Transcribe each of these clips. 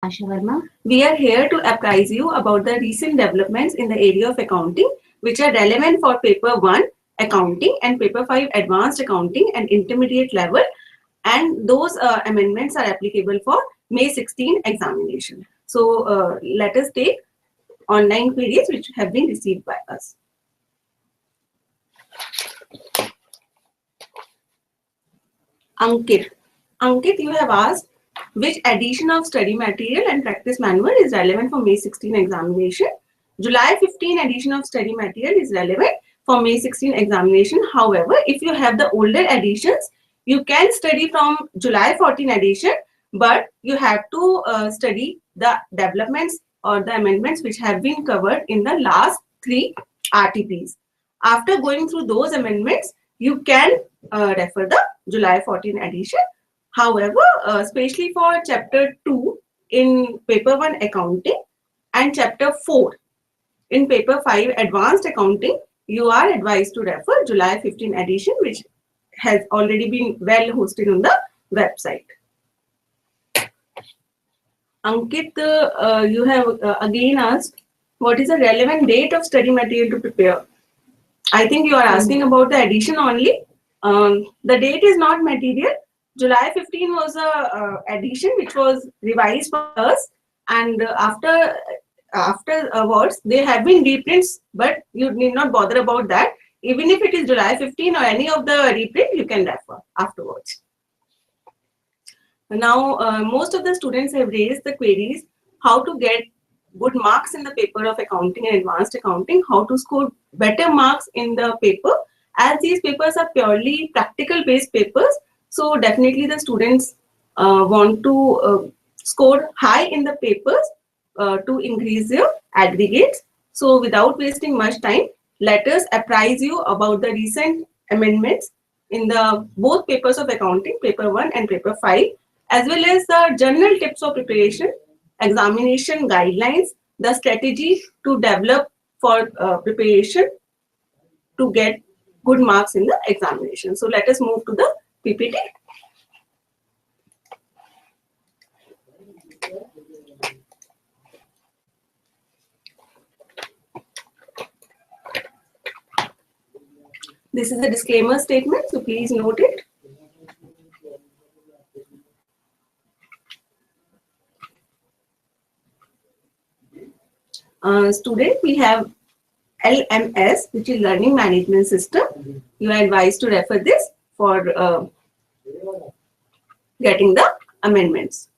Asha Verma. We are here to apprise you about the recent developments in the area of accounting, which are relevant for Paper-1 Accounting and Paper-5 Advanced Accounting and Intermediate level, and those amendments are applicable for May 16 examination. So let us take online queries which have been received by us. Ankit. Ankit, you have asked which edition of study material and practice manual is relevant for May 16 examination. July 15 edition of study material is relevant for May 16 examination. However, if you have the older editions, you can study from July 14 edition, but you have to study the developments or the amendments which have been covered in the last 3 RTPs. After going through those amendments, you can refer the July 14 edition. However, especially for chapter 2 in Paper-1 Accounting and chapter 4 in Paper-5 Advanced Accounting, you are advised to refer July 15 edition, which has already been well hosted on the website. Ankit, you have again asked, what is the relevant date of study material to prepare? I think you are asking about the edition only. The date is not material. July 15 was a edition which was revised for us, and afterwards they have been reprints, but you need not bother about that. Even if it is July 15 or any of the reprint, you can refer afterwards. Now, most of the students have raised the queries how to get good marks in the paper of accounting and advanced accounting, how to score better marks in the paper, as these papers are purely practical based papers. So definitely the students want to score high in the papers to increase their aggregates. So without wasting much time, let us apprise you about the recent amendments in the both papers of accounting, Paper-1 and Paper-5, as well as the general tips of preparation, examination guidelines, the strategy to develop for preparation to get good marks in the examination. So let us move to the PPT. This is a disclaimer statement, so please note it. Student, we have LMS, which is Learning Management System. You are advised to refer this for getting the amendments.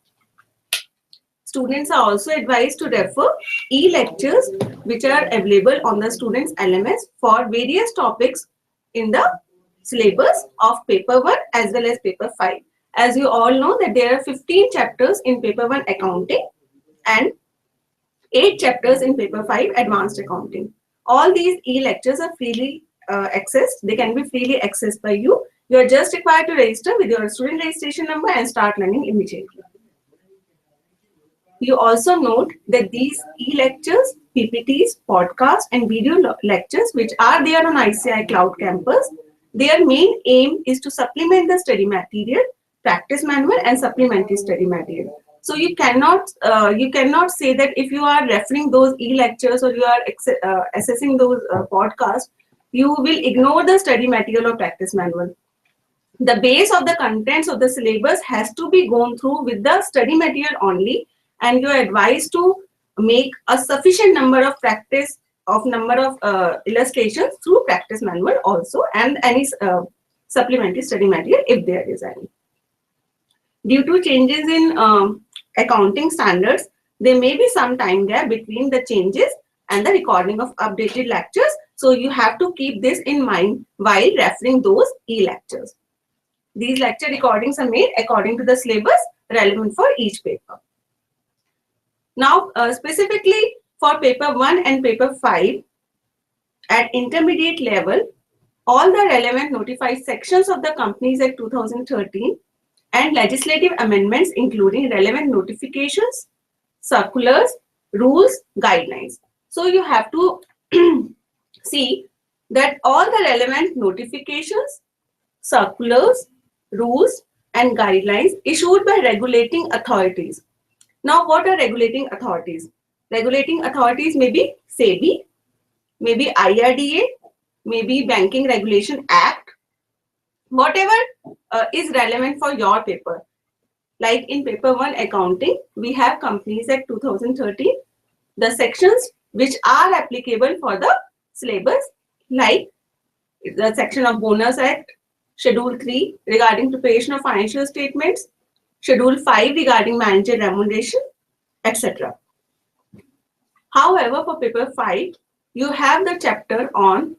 Students are also advised to refer e-lectures which are available on the students' LMS for various topics in the syllabus of Paper-1 as well as Paper-5. As you all know that there are 15 chapters in Paper-1 Accounting and 8 chapters in Paper-5 Advanced Accounting. All these e-lectures are freely accessed. They can be freely accessed by you. You are just required to register with your student registration number and start learning immediately. You also note that these e-lectures, PPTs, podcasts, and video lectures, which are there on ICI Cloud Campus, their main aim is to supplement the study material, practice manual, and supplementary study material. So you cannot say that if you are referring those e-lectures or you are assessing those podcasts, you will ignore the study material or practice manual. The base of the contents of the syllabus has to be gone through with the study material only, and you are advised to make a sufficient number of illustrations through practice manual also, and any supplementary study material if there is any. Due to changes in accounting standards, there may be some time gap between the changes and the recording of updated lectures. So you have to keep this in mind while referring those e-lectures. These lecture recordings are made according to the syllabus relevant for each paper. Now, specifically for Paper-1 and Paper-5 at intermediate level, all the relevant notified sections of the Companies Act 2013 and legislative amendments including relevant notifications, circulars, rules, guidelines. So you have to see that all the relevant notifications, circulars, rules, and guidelines issued by regulating authorities Now, what are regulating authorities? Regulating authorities may be SEBI, maybe IRDA, maybe Banking Regulation Act, whatever is relevant for your paper. Like in Paper-1 accounting, we have Companies Act 2013, the sections which are applicable for the syllabus, like the section of Bonus Act, Schedule 3 regarding preparation of financial statements, Schedule 5 regarding manager remuneration, etc. However, for Paper 5, you have the chapter on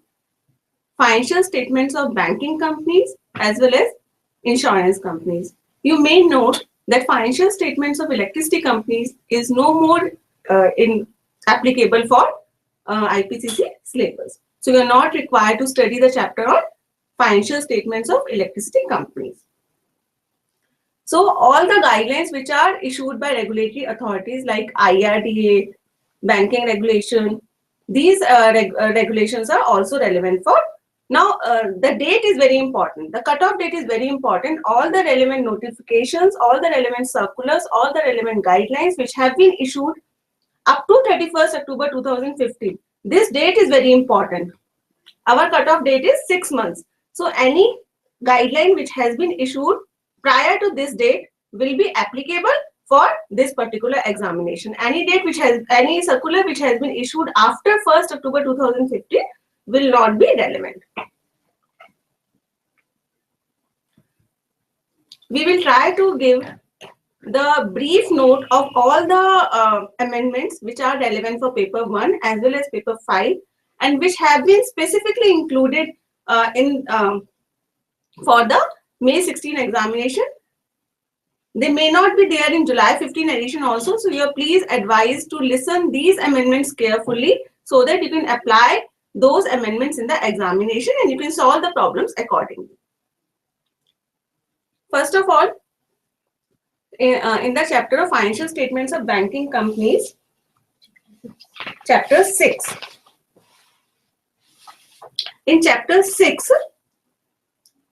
financial statements of banking companies as well as insurance companies. You may note that financial statements of electricity companies is no more applicable for IPCC syllabus. So you are not required to study the chapter on financial statements of electricity companies. So all the guidelines which are issued by regulatory authorities like IRDA, banking regulation, these regulations are also relevant for. Now, the date is very important. The cutoff date is very important. All the relevant notifications, all the relevant circulars, all the relevant guidelines which have been issued up to 31st October 2015. This date is very important. Our cutoff date is 6 months. So any guideline which has been issued prior to this date will be applicable for this particular examination. Any circular which has been issued after 1st October 2015 will not be relevant. We will try to give the brief note of all the amendments which are relevant for Paper 1 as well as Paper 5 and which have been specifically included for the May 16 examination. They may not be there in July 15 edition also, so you are please advised to listen these amendments carefully so that you can apply those amendments in the examination and you can solve the problems accordingly. First of all, in the chapter of financial statements of banking companies, chapter 6. In chapter 6,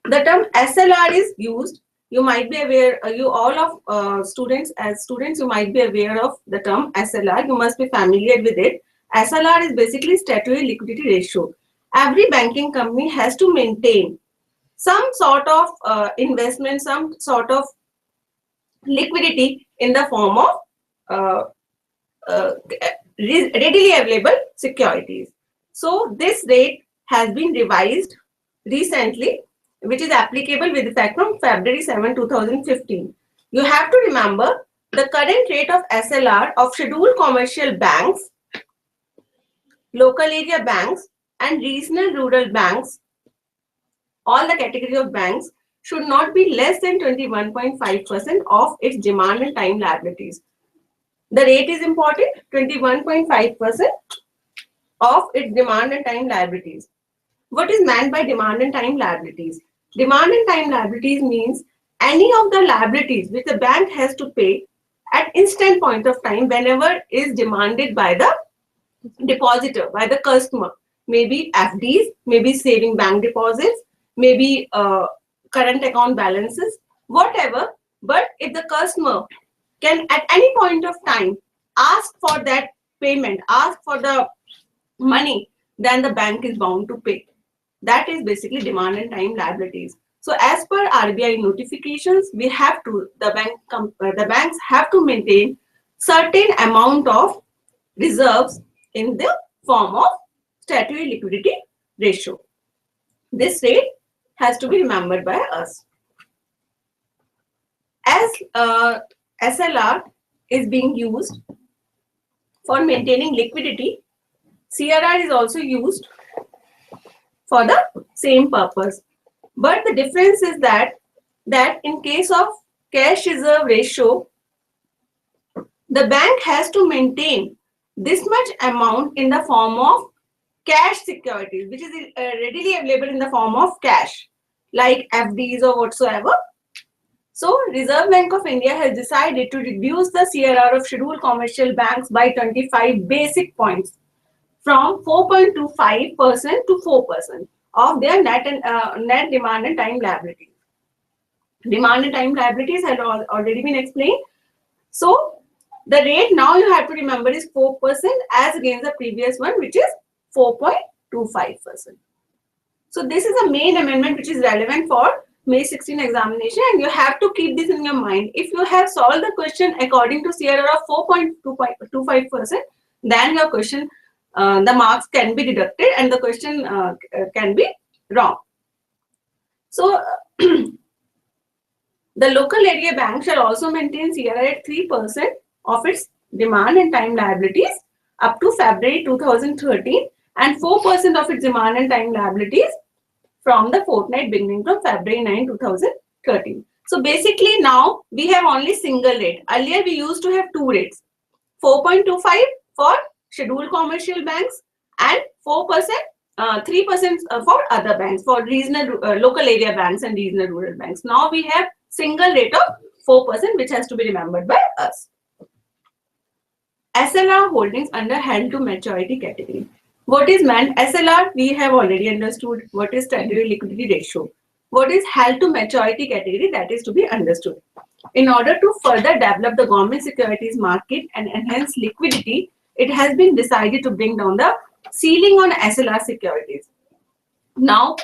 the term SLR is used. You might be aware, you all of students, you might be aware of the term SLR. You must be familiar with it. SLR is basically statutory liquidity ratio. Every banking company has to maintain some sort of investment, some sort of liquidity in the form of readily available securities. So this rate has been revised recently, which is applicable with effect from February 7, 2015. You have to remember the current rate of SLR of scheduled commercial banks, local area banks, and regional rural banks, all the category of banks, should not be less than 21.5% of its demand and time liabilities. The rate is important, 21.5% of its demand and time liabilities. What is meant by demand and time liabilities? Demand and time liabilities means any of the liabilities which the bank has to pay at instant point of time whenever is demanded by the depositor, by the customer. Maybe FDs, maybe saving bank deposits, maybe current account balances, whatever. But if the customer can at any point of time ask for that payment, ask for the money, then the bank is bound to pay. That is basically demand and time liabilities. So as per RBI notifications, we have to, the banks have to maintain certain amount of reserves in the form of statutory liquidity ratio. This rate has to be remembered by us. As SLR is being used for maintaining liquidity, CRR is also used for the same purpose. But the difference is that in case of cash reserve ratio, the bank has to maintain this much amount in the form of cash securities, which is readily available in the form of cash, like FDs or whatsoever. So, Reserve Bank of India has decided to reduce the CRR of scheduled commercial banks by 25 basic points from 4.25% to 4% of their net demand and time liabilities. Demand and time liabilities had already been explained. So, The rate now you have to remember is 4% as against the previous one, which is 4.25%. So this is a main amendment which is relevant for May 16 examination, and you have to keep this in your mind. If you have solved the question according to CRR of 4.25%, then your question, the marks can be deducted and the question can be wrong. So the local area bank shall also maintain CRR at 3% of its demand and time liabilities up to February 2013 and 4% of its demand and time liabilities from the fortnight beginning from February 9, 2013. So basically now we have only single rate. Earlier we used to have two rates, 4.25 for scheduled commercial banks and 4%, 3% for other banks, for regional, local area banks and regional rural banks. Now we have single rate of 4%, which has to be remembered by us. SLR holdings under held to maturity category. What is meant? SLR, we have already understood. What is statutory liquidity ratio? What is held to maturity category? That is to be understood. In order to further develop the government securities market and enhance liquidity, it has been decided to bring down the ceiling on SLR securities. Now,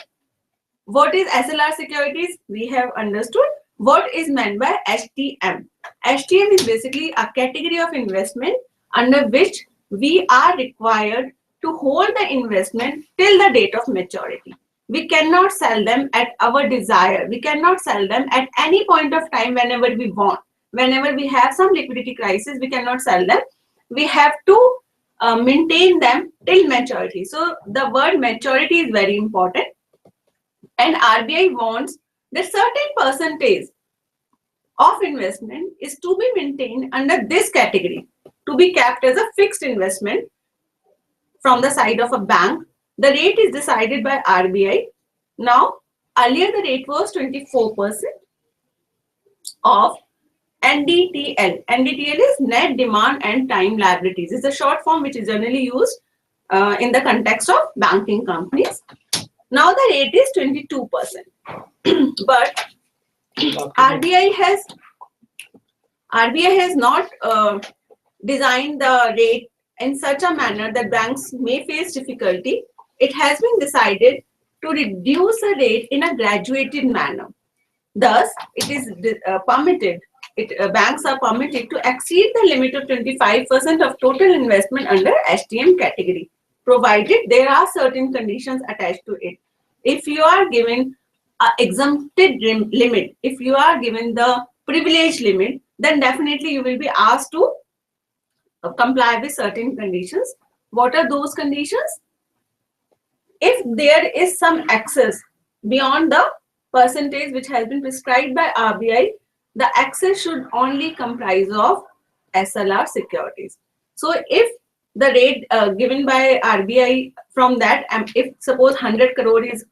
what is SLR securities? We have understood. What is meant by HTM? HTM is basically a category of investment under which we are required to hold the investment till the date of maturity. We cannot sell them at our desire. We cannot sell them at any point of time whenever we want. Whenever we have some liquidity crisis, we cannot sell them. We have to maintain them till maturity. So the word maturity is very important. And RBI wants that certain percentage of investment is to be maintained under this category, to be kept as a fixed investment from the side of a bank. The rate is decided by RBI. Now, earlier the rate was 24% of NDTL. NDTL is net demand and time liabilities. It's a short form which is generally used in the context of banking companies. Now the rate is 22%. But RBI has not designed the rate in such a manner that banks may face difficulty. It has been decided to reduce the rate in a graduated manner. Thus, it is permitted. Banks are permitted to exceed the limit of 25% of total investment under HTM category, provided there are certain conditions attached to it. If you are given an exempted limit, if you are given the privilege limit, then definitely you will be asked to comply with certain conditions. What are those conditions? If there is some excess beyond the percentage which has been prescribed by RBI, the excess should only comprise of SLR securities. So if the rate given by RBI from that, if suppose 100 crore is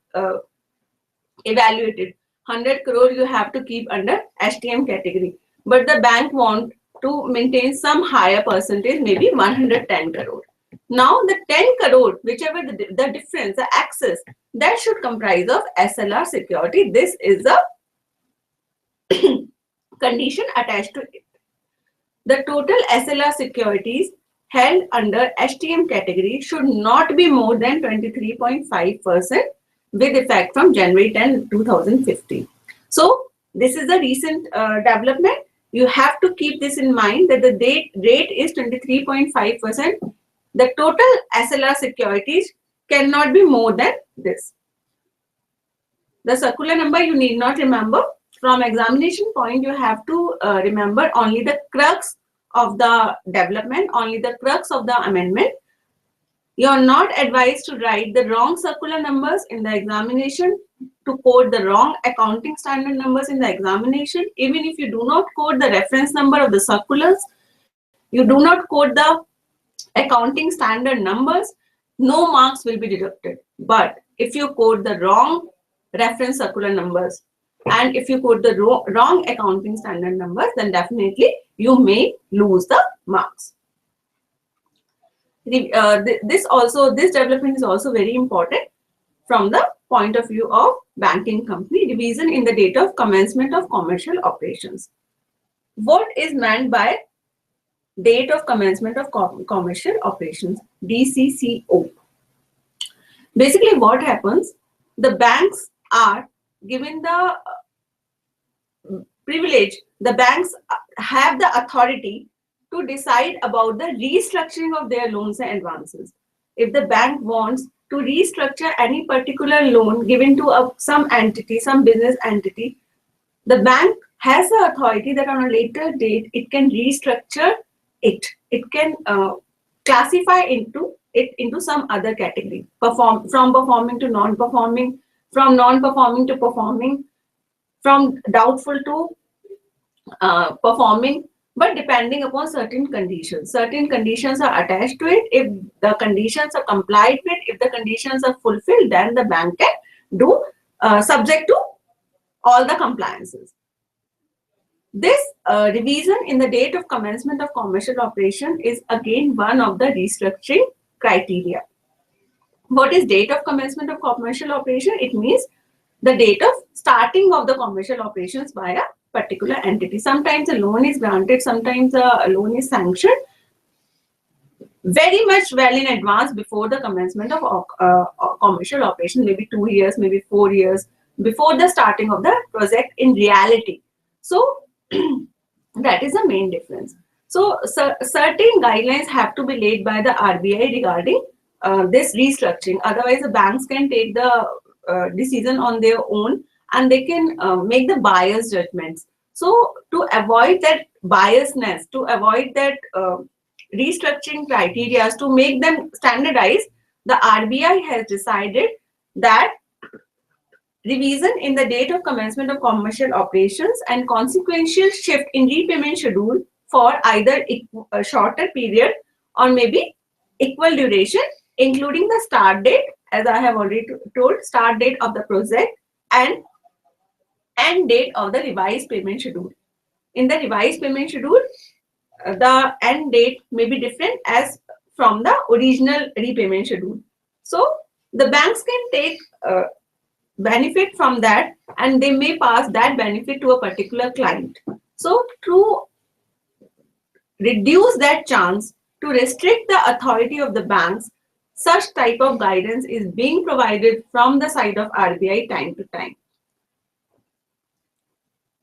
evaluated, 100 crore you have to keep under HTM category, but the bank want to maintain some higher percentage, maybe 110 crore. Now the 10 crore, whichever the difference, the excess, that should comprise of SLR security. This is the condition attached to it. The total SLR securities held under HTM category should not be more than 23.5% with effect from January 10, 2015. So this is a recent development. You have to keep this in mind that the rate is 23.5%. The total SLR securities cannot be more than this. The circular number you need not remember. From examination point, you have to remember only the crux of the development, only the crux of the amendment. You are not advised to write the wrong circular numbers in the examination, to quote the wrong accounting standard numbers in the examination. Even if you do not quote the reference number of the circulars, you do not quote the accounting standard numbers, no marks will be deducted. But if you quote the wrong reference circular numbers and if you quote the wrong accounting standard numbers, then definitely you may lose the marks. This development is also very important from the point of view of banking company. Revision in the date of commencement of commercial operations. What is meant by date of commencement of commercial operations, DCCO. Basically, what happens? The banks are given the privilege, the banks have the authority to decide about the restructuring of their loans and advances. If the bank wants to restructure any particular loan given to some entity, some business entity, the bank has the authority that on a later date it can restructure it. It can classify into some other category, from performing to non-performing, from non-performing to performing, from doubtful to performing, but depending upon certain conditions. Certain conditions are attached to it. If the conditions are complied with, if the conditions are fulfilled, then the bank can do subject to all the compliances. This revision in the date of commencement of commercial operation is again one of the restructuring criteria. What is date of commencement of commercial operation? It means the date of starting of the commercial operations by a particular entity. Sometimes a loan is granted, sometimes a loan is sanctioned very much well in advance before the commencement of commercial operation, maybe 2 years, maybe 4 years before the starting of the project in reality. So that is the main difference. So certain guidelines have to be laid by the RBI regarding this restructuring. Otherwise, the banks can take the decision on their own and they can make the bias judgments. So to avoid that biasness, to avoid that restructuring criteria, to make them standardized, the RBI has decided that revision in the date of commencement of commercial operations and consequential shift in repayment schedule for either a shorter period or maybe equal duration, including the start date, as I have already told, start date of the project and end date of the revised payment schedule. In the revised payment schedule, the end date may be different as from the original repayment schedule. So the banks can take benefit from that and they may pass that benefit to a particular client. So to reduce that chance, to restrict the authority of the banks, such type of guidance is being provided from the side of RBI time to time.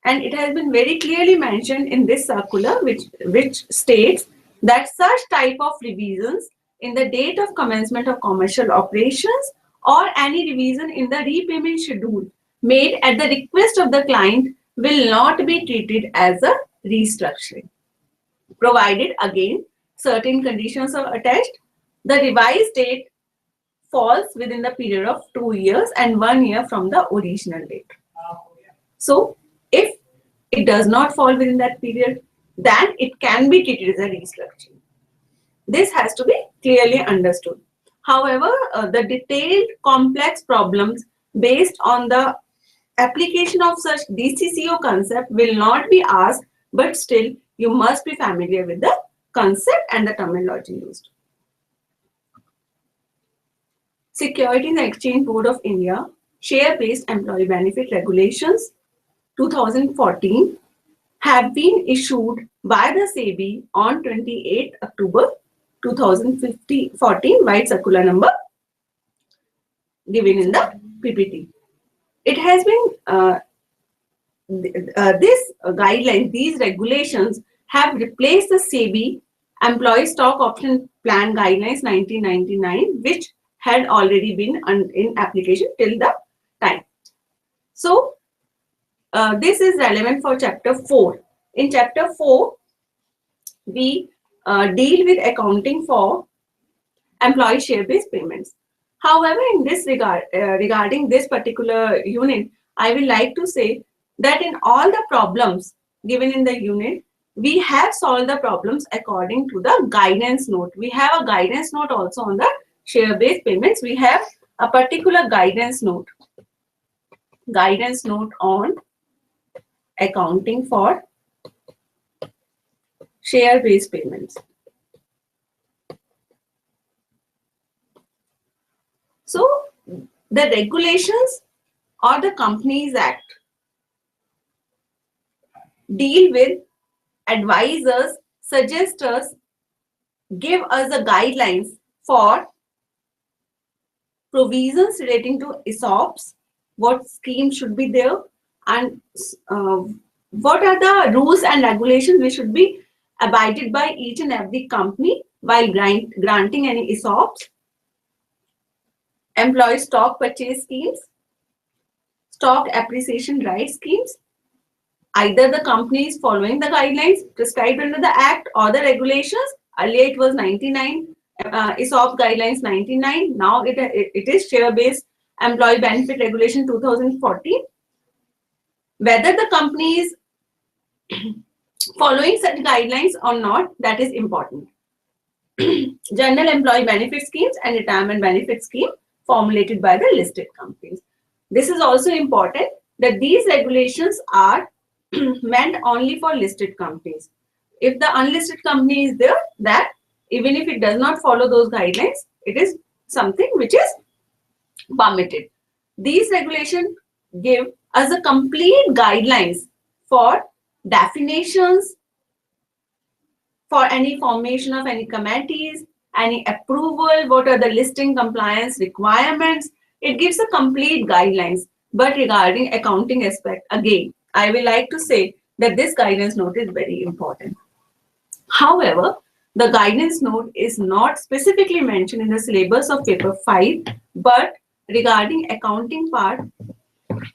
And it has been very clearly mentioned in this circular, which states that such type of revisions in the date of commencement of commercial operations or any revision in the repayment schedule made at the request of the client will not be treated as a restructuring, provided again certain conditions are attached. The revised date falls within the period of 2 years and 1 year from the original date. So if it does not fall within that period, then it can be treated as a restructuring. This has to be clearly understood. However, the detailed complex problems based on the application of such DCCO concept will not be asked, but still you must be familiar with the concept and the terminology used. Securities and Exchange Board of India Share-Based Employee Benefit Regulations 2014 have been issued by the SEBI on 28 October 2014 by circular number given in the PPT. It has been this guideline, these regulations have replaced the SEBI Employee Stock Option Plan Guidelines 1999, which had already been in application till the time. So this is relevant for chapter 4. In chapter 4, we deal with accounting for employee share-based payments. However, in this regard, regarding this particular unit, I will like to say that in all the problems given in the unit, we have solved the problems according to the guidance note. We have a guidance note also on the share-based payments. We have a particular guidance note on accounting for share-based payments. So the regulations or the Companies Act deal with advisors suggest us, give us the guidelines for provisions relating to ESOPs, what schemes should be there, and what are the rules and regulations which should be abided by each and every company while granting any ESOPs, employee stock purchase schemes, stock appreciation rights schemes. Either the company is following the guidelines prescribed under the Act or the regulations. Earlier it was 99, ESOP guidelines 99. Now it is share-based employee benefit regulation 2014. Whether the company is following such guidelines or not, that is important. General employee benefit schemes and retirement benefit scheme formulated by the listed companies. This is also important that these regulations are meant only for listed companies. If the unlisted company is there, that even if it does not follow those guidelines, it is something which is permitted. These regulations give us a complete guidelines for definitions, for any formation of any committees, any approval, what are the listing compliance requirements. It gives a complete guidelines. But regarding accounting aspect, again, I will like to say that this guidance note is very important. However, the guidance note is not specifically mentioned in the syllabus of paper 5, but regarding accounting part,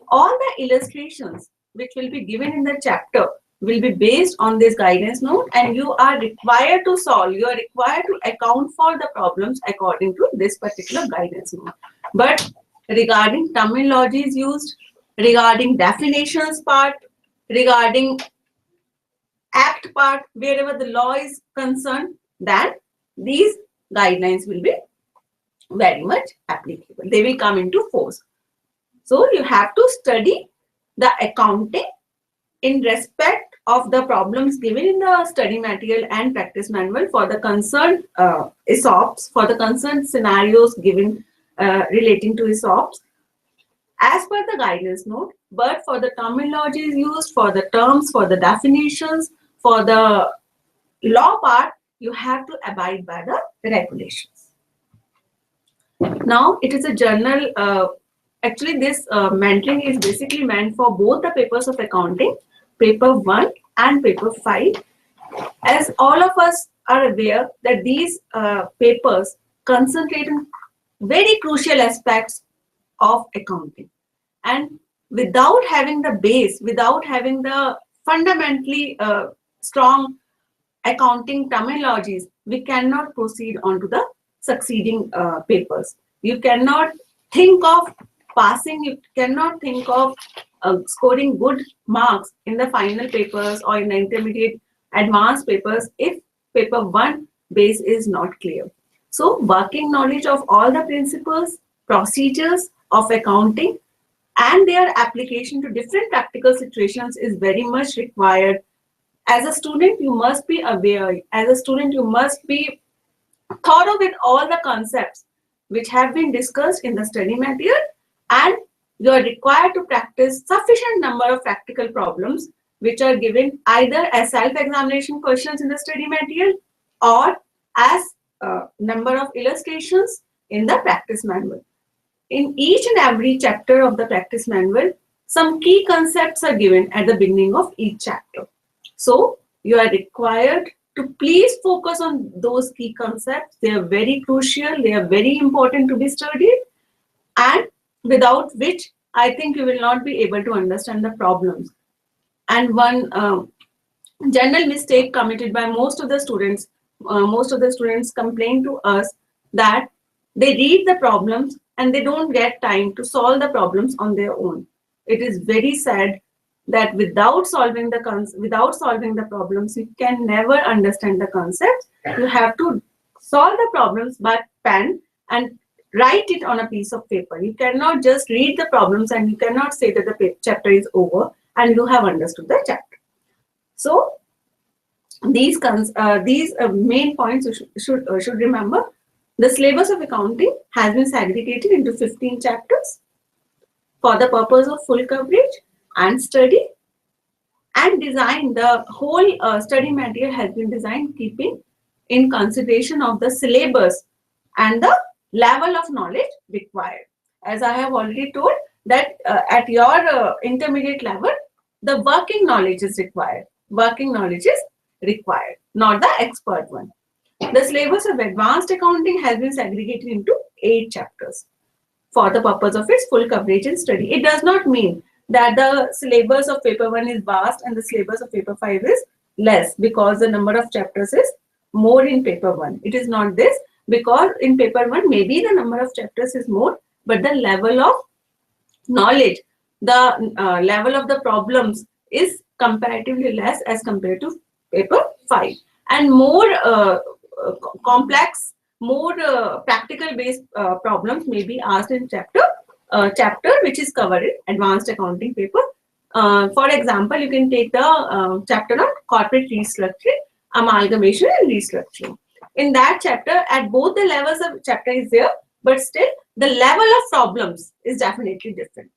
all the illustrations which will be given in the chapter will be based on this guidance note, and you are required to solve, you are required to account for the problems according to this particular guidance note. But regarding terminologies used, regarding definitions part, regarding act part, wherever the law is concerned, then these guidelines will be very much applicable. They will come into force. So you have to study the accounting in respect of the problems given in the study material and practice manual for the concerned ESOPs, for the concerned scenarios given relating to ESOPs as per the guidance note, but for the terminologies used, for the terms, for the definitions, for the law part, you have to abide by the regulations. Now, it is a journal. Actually, this mentoring is basically meant for both the papers of accounting, paper 1 and paper 5. As all of us are aware that these papers concentrate on very crucial aspects of accounting. And without having the base, without having the fundamentally strong accounting terminologies, we cannot proceed on to the succeeding papers. You cannot think of passing, you cannot think of scoring good marks in the final papers or in the intermediate advanced papers if paper 1 base is not clear. So working knowledge of all the principles, procedures of accounting and their application to different practical situations is very much required. As a student, you must be aware. As a student, you must be thorough with all the concepts which have been discussed in the study material, and you are required to practice sufficient number of practical problems which are given either as self-examination questions in the study material or as number of illustrations in the practice manual. In each and every chapter of the practice manual, some key concepts are given at the beginning of each chapter. So you are required to please focus on those key concepts. They are very crucial. They are very important to be studied, and without which I think you will not be able to understand the problems. And one general mistake committed by most of the students complain to us that they read the problems and they don't get time to solve the problems on their own. It is very sad that without solving the problems, you can never understand the concepts. You have to solve the problems by pen and write it on a piece of paper. You cannot just read the problems and you cannot say that the chapter is over and you have understood the chapter. So these main points you should remember. The syllabus of accounting has been segregated into 15 chapters for the purpose of full coverage and study. and design the whole study material has been designed keeping in consideration of the syllabus and the level of knowledge required. As I have already told that at your intermediate level, the working knowledge is required. Working knowledge is required, not the expert one. The syllabus of advanced accounting has been segregated into 8 chapters for the purpose of its full coverage and study. It does not mean that the syllabus of paper 1 is vast and the syllabus of paper 5 is less because the number of chapters is more in paper 1. It is not this, because in paper 1 maybe the number of chapters is more, but the level of knowledge, the level of the problems is comparatively less as compared to paper 5, and more complex, more practical based problems may be asked in chapter which is covered in advanced accounting paper. For example, you can take the chapter on corporate restructuring, amalgamation and restructuring. In that chapter, at both the levels of chapter is there, but still the level of problems is definitely different.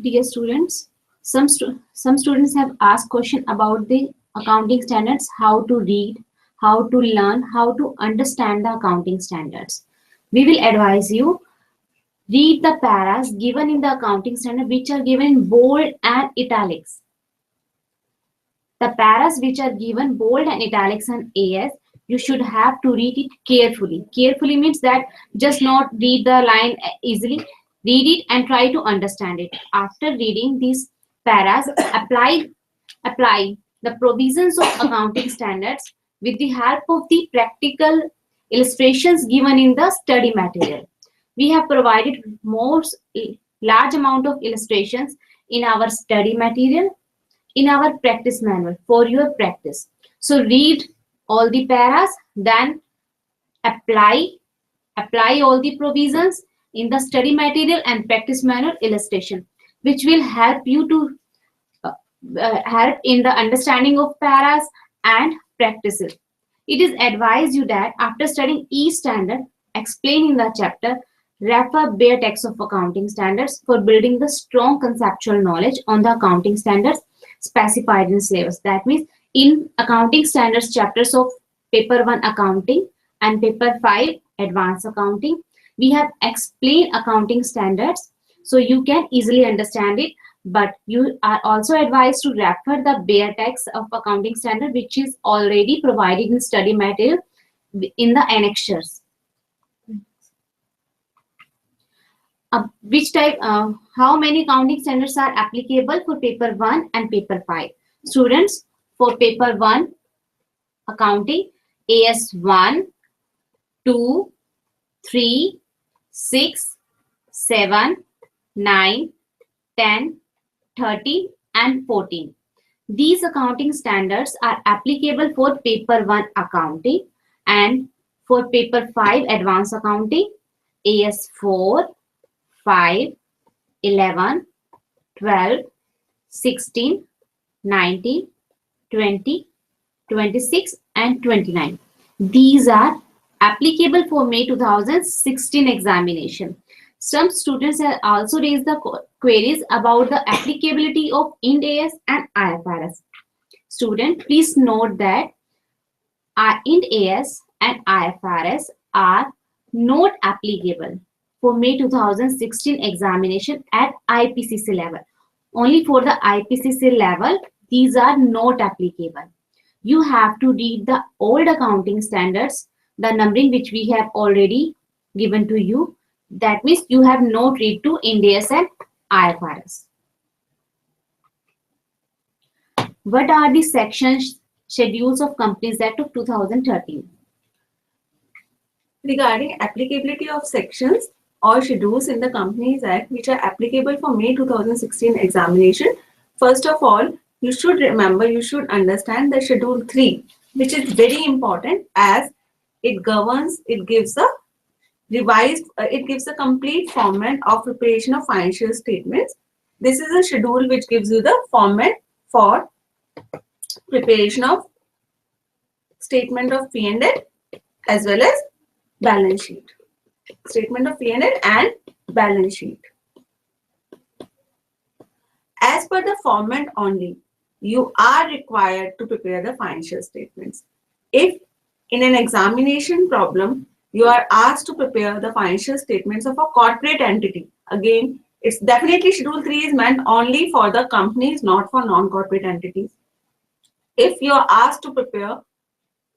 Dear students, some students have asked question about the accounting standards, how to read, how to learn, how to understand the accounting standards. We will advise you, read the paras given in the accounting standard which are given in bold and italics. The paras which are given bold and italics and AS, you should have to read it carefully. Carefully means that just not read the line easily. Read it and try to understand it. After reading these paras, apply the provisions of accounting standards with the help of the practical illustrations given in the study material. We have provided large amount of illustrations in our study material, in our practice manual for your practice. So read all the paras, then apply all the provisions in the study material and practice manual illustration, which will help you to help in the understanding of paras and practices. It is advised you that after studying each standard explained in the chapter, refer bare text of accounting standards for building the strong conceptual knowledge on the accounting standards specified in syllabus. That means in accounting standards chapters of paper 1 accounting and paper 5 advanced accounting, we have explained accounting standards so you can easily understand it, but you are also advised to refer the bare text of accounting standard which is already provided in study material in the annexures. How many accounting standards are applicable for paper 1 and paper 5? Students, for paper 1 accounting, AS 1, 2, 3, 6, 7, 9, 10, 13 and 14. These accounting standards are applicable for paper 1 accounting, and for paper 5 advanced accounting, AS 4, 5, 11, 12, 16, 19, 20, 26 and 29. These are applicable for May 2016 examination. Some students have also raised the queries about the applicability of Ind AS and IFRS. Student, please note that Ind AS and IFRS are not applicable for May 2016 examination at IPCC level. Only for the IPCC level, these are not applicable. You have to read the old accounting standards, the numbering which we have already given to you. That means you have not read to Ind AS and IFRS. What are the sections schedules of Companies Act of 2013? Regarding applicability of sections or schedules in the Companies Act which are applicable for May 2016 examination, first of all, you should remember, you should understand the Schedule 3, which is very important as it governs, it gives a revised, it gives a complete format of preparation of financial statements. This is a schedule which gives you the format for preparation of statement of P&L as well as balance sheet. statement of P&L and balance sheet. As per the format only, you are required to prepare the financial statements. If in an examination problem, you are asked to prepare the financial statements of a corporate entity, again, it's definitely Schedule 3 is meant only for the companies, not for non-corporate entities. If you are asked to prepare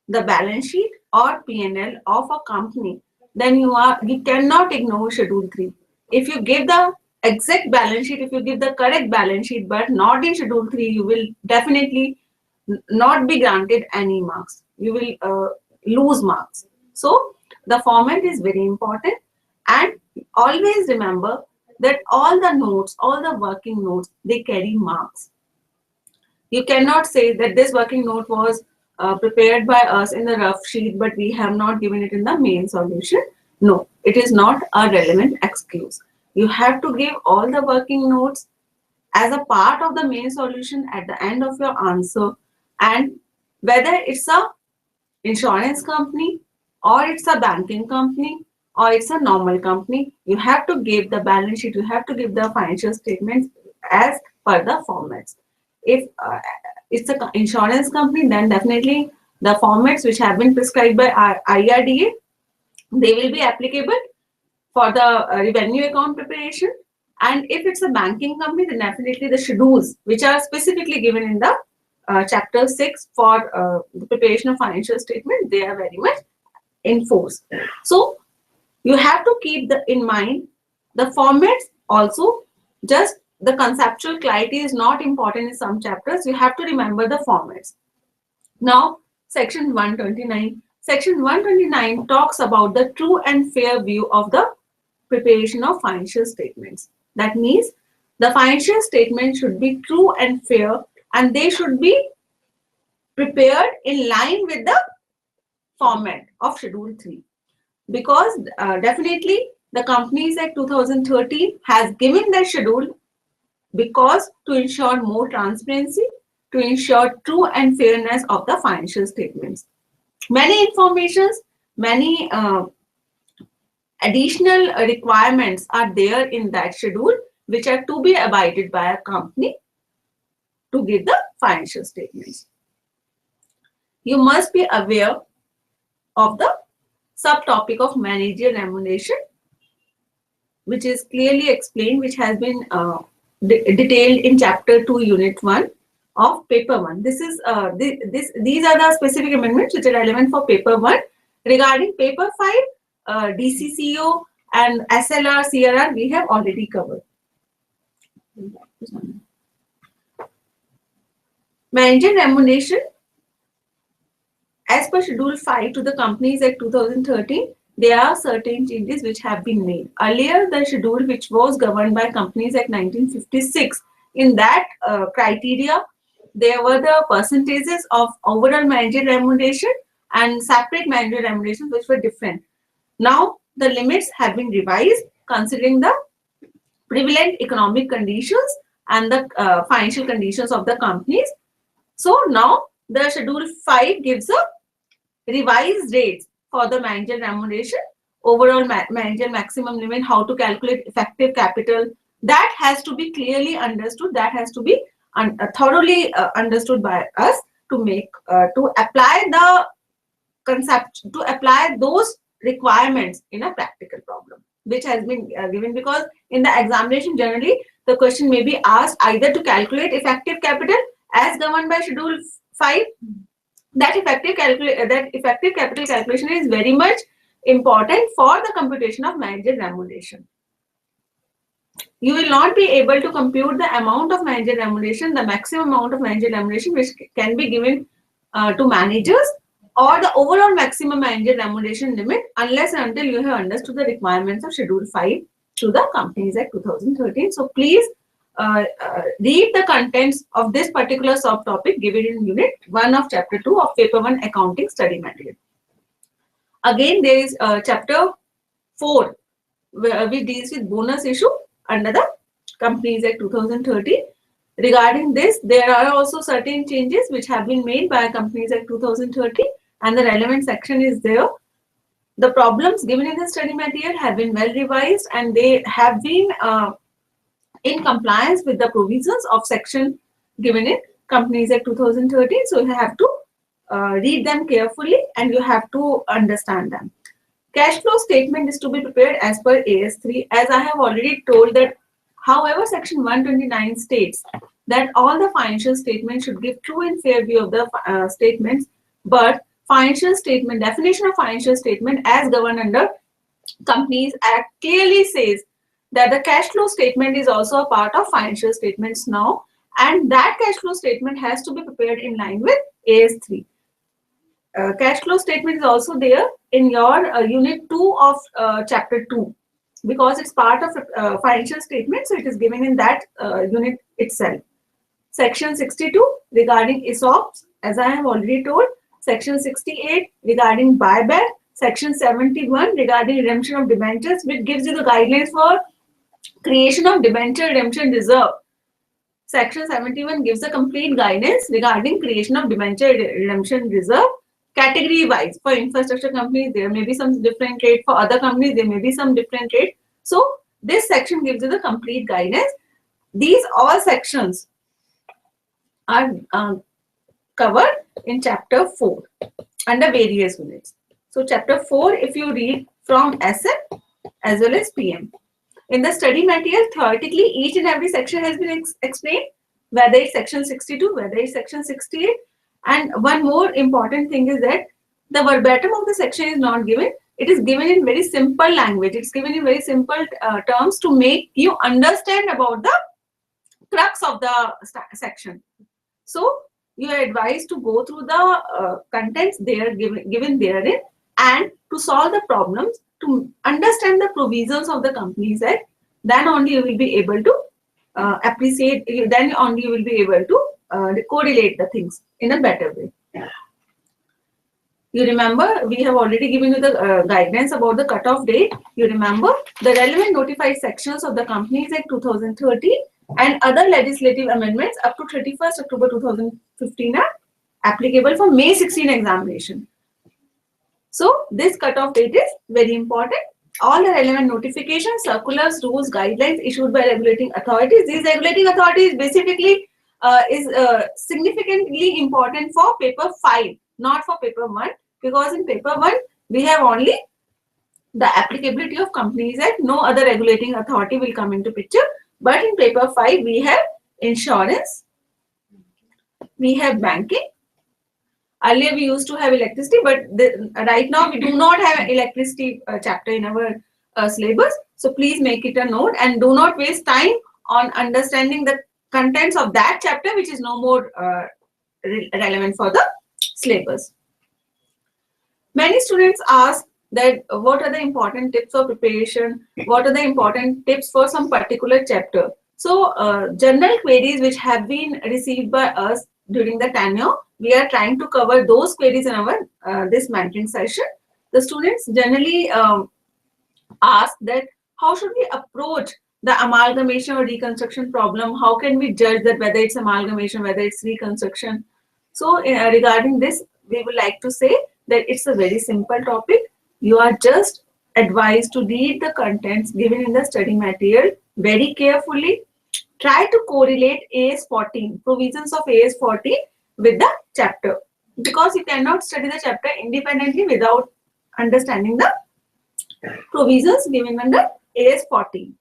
the balance sheet or P&L of a company, then you cannot ignore Schedule 3. If you give the exact balance sheet, if you give the correct balance sheet, but not in Schedule 3, you will definitely not be granted any marks. You will lose marks. So the format is very important, and always remember that all the notes, all the working notes, they carry marks. You cannot say that this working note was prepared by us in the rough sheet, but we have not given it in the main solution. No, it is not a relevant excuse. You have to give all the working notes as a part of the main solution at the end of your answer. And whether it's a insurance company or it's a banking company or it's a normal company, you have to give the balance sheet, you have to give the financial statements as per the formats. If it's an insurance company, then definitely the formats which have been prescribed by IRDA, they will be applicable for the revenue account preparation. And if it's a banking company, then definitely the schedules which are specifically given in the chapter 6 for the preparation of financial statement, they are very much in force. So you have to keep in mind the formats also. Just the conceptual clarity is not important in some chapters. You have to remember the formats. Now, section 129. Section 129 talks about the true and fair view of the preparation of financial statements. That means the financial statement should be true and fair, and they should be prepared in line with the format of Schedule 3. Because definitely the Companies Act 2013 has given the schedule because to ensure more transparency, to ensure true and fairness of the financial statements. Many informations, many additional requirements are there in that schedule which are to be abided by a company to give the financial statements. You must be aware of the subtopic of managerial remuneration, which is clearly explained, which has been detailed in chapter 2, unit 1 of Paper-1. This is these are the specific amendments which are relevant for Paper-1. Regarding Paper-5, DCCO and SLR, CRR, we have already covered. Managerial remuneration, as per Schedule 5 to the Companies Act 2013, there are certain changes which have been made. Earlier, the schedule which was governed by Companies Act 1956, in that criteria, there were the percentages of overall managerial remuneration and separate managerial remuneration which were different. Now, the limits have been revised considering the prevalent economic conditions and the financial conditions of the companies. So, now the Schedule 5 gives a revised rates for the managerial remuneration, overall managerial maximum limit, how to calculate effective capital. That has to be clearly understood. That has to be thoroughly understood by us to make to apply the concept, to apply those requirements in a practical problem, which has been given. Because in the examination generally the question may be asked either to calculate effective capital as governed by Schedule 5. That effective capital calculation is very much important for the computation of managerial remuneration. You will not be able to compute the amount of managerial remuneration, the maximum amount of managerial remuneration which can be given to managers, or the overall maximum managerial remuneration limit, unless and until you have understood the requirements of Schedule 5 to the Companies Act 2013. So please read the contents of this particular subtopic given in unit 1 of chapter 2 of Paper-1 accounting study material. Again, there is chapter 4 which deals with bonus issue under the Companies Act 2013. Regarding this, there are also certain changes which have been made by Companies Act 2013, and the relevant section is there. The problems given in the study material have been well revised and they have been in compliance with the provisions of section given in Companies Act 2013. So you have to read them carefully and you have to understand them. Cash flow statement is to be prepared as per AS3. As I have already told that, however, section 129 states that all the financial statements should give true and fair view of the statements, but financial statement, definition of financial statement as governed under Companies Act clearly says that the cash flow statement is also a part of financial statements now, and that cash flow statement has to be prepared in line with AS3. Cash flow statement is also there in your unit 2 of chapter 2 because it's part of financial statement, so it is given in that unit itself. Section 62 regarding ESOPs, as I have already told. Section 68 regarding buyback. Section 71 regarding redemption of debentures, which gives you the guidelines for creation of debenture redemption reserve. Section 71 gives a complete guidance regarding creation of debenture redemption reserve. Category wise, for infrastructure companies, there may be some different rate. For other companies, there may be some different rate. So this section gives you the complete guidance. These all sections are covered in chapter 4 under various units. So chapter 4, if you read from SM as well as PM. In the study material, theoretically, each and every section has been explained, whether it's section 62, whether it's section 68. And one more important thing is that the verbatim of the section is not given. It is given in very simple language. It's given in very simple terms to make you understand about the crux of the section. So you are advised to go through the contents there given therein and to solve the problems, to understand the provisions of the Companies Act. Then only you will be able to appreciate, then only you will be able to correlate the things in a better way. You remember, we have already given you the guidance about the cutoff date. You remember the relevant notified sections of the Companies Act 2013 and other legislative amendments up to 31st October 2015 are applicable for May 16 examination. So this cutoff date is very important. All the relevant notifications, circulars, rules, guidelines issued by regulating authorities. These regulating authorities basically is significantly important for paper 5, not for paper 1, because in paper 1 we have only the applicability of Companies Act. No other regulating authority will come into picture. But in paper 5 we have insurance, we have banking. Earlier we used to have electricity, but right now we do not have electricity chapter in our syllabus. So please make it a note and do not waste time on understanding the contents of that chapter, which is no more relevant for the syllabus. Many students ask that what are the important tips for preparation, what are the important tips for some particular chapter. So general queries which have been received by us during the tenure, we are trying to cover those queries in our this mentoring session. The students generally ask that how should we approach the amalgamation or reconstruction problem? How can we judge that whether it's amalgamation, whether it's reconstruction? So regarding this, we would like to say that it's a very simple topic. You are just advised to read the contents given in the study material very carefully. Try to correlate AS14, provisions of AS14 with the chapter, because you cannot study the chapter independently without understanding the provisions given under AS14.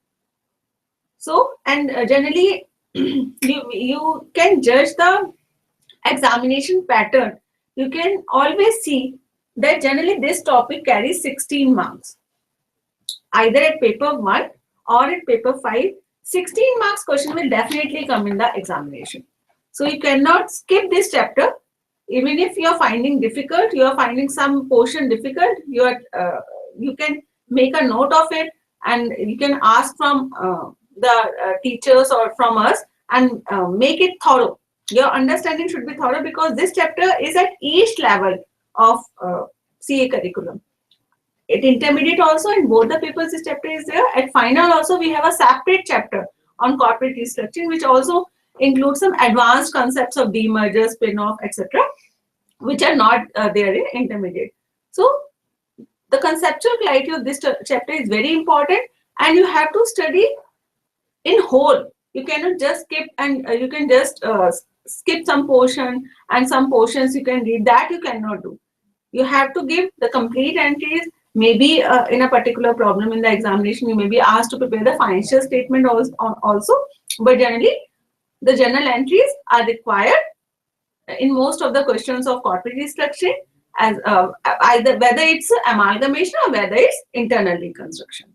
So, and generally you can judge the examination pattern. You can always see that generally this topic carries 16 marks, either at paper 1 or at paper 5. 16 marks question will definitely come in the examination. So you cannot skip this chapter. Even if you are finding difficult, you are finding some portion difficult, you can make a note of it and you can ask from the teachers or from us and make it thorough. Your understanding should be thorough because this chapter is at each level of CA curriculum. At intermediate also, in both the papers this chapter is there. At final also we have a separate chapter on corporate restructuring, which also includes some advanced concepts of demerger, spin-off, etc., which are not there in intermediate. So The conceptual clarity of this chapter is very important, and you have to study in whole. You cannot just skip, and you can just skip some portion, and some portions you can read. That you cannot do. You have to give the complete entries. Maybe in a particular problem in the examination, you may be asked to prepare the financial statement also. But generally, the journal entries are required in most of the questions of corporate restructuring, as either whether it's amalgamation or whether it's internal reconstruction.